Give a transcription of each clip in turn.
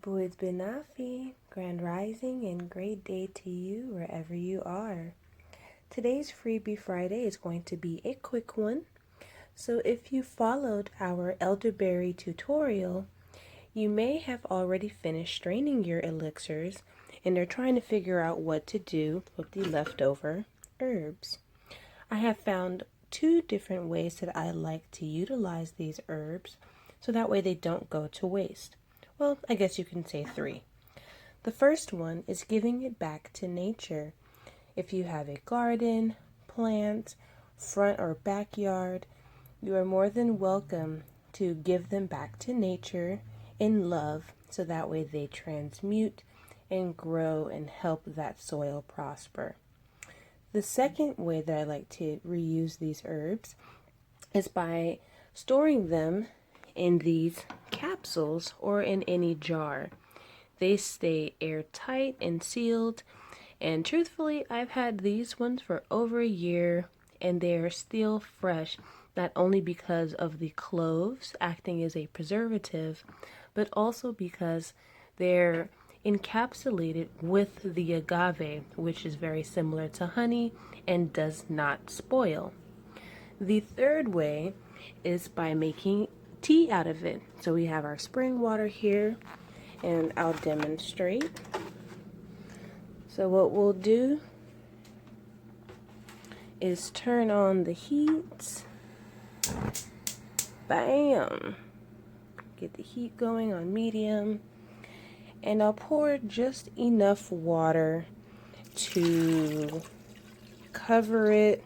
Boys Benafi, Grand Rising, and great day to you wherever you are. Today's Freebie Friday is going to be a quick one. So if you followed our Elderberry tutorial, you may have already finished straining your elixirs and are trying to figure out what to do with the leftover herbs. I have found two different ways that I like to utilize these herbs so that way they don't go to waste. Well, I guess you can say three. The first one is giving it back to nature. If you have a garden, plant, front or backyard, you are more than welcome to give them back to nature in love so that way they transmute and grow and help that soil prosper. The second way that I like to reuse these herbs is by storing them in these capsules or in any jar. They stay airtight and sealed, and truthfully, I've had these ones for over a year and they are still fresh, not only because of the cloves acting as a preservative, but also because they're encapsulated with the agave, which is very similar to honey and does not spoil. The third way is by making tea out of it. So we have our spring water here, and I'll demonstrate. So what we'll do is turn on the heat. Bam! Get the heat going on medium. And I'll pour just enough water to cover it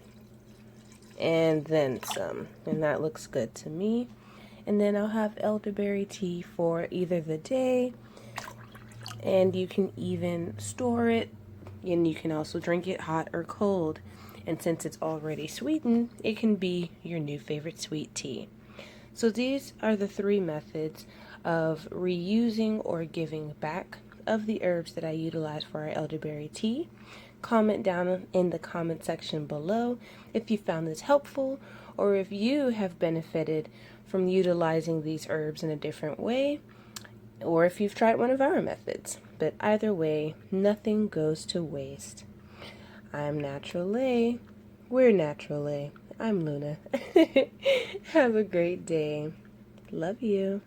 and then some. And that looks good to me. And then I'll have elderberry tea for either the day, and you can even store it, and you can also drink it hot or cold. And since it's already sweetened, it can be your new favorite sweet tea. So these are the three methods of reusing or giving back of the herbs that I utilize for our elderberry tea. Comment down in the comment section below if you found this helpful or if you have benefited from utilizing these herbs in a different way, or if you've tried one of our methods. But either way, nothing goes to waste. I'm Natural A. We're Natural A. I'm Luna. Have a great day. Love you.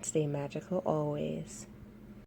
Stay magical always.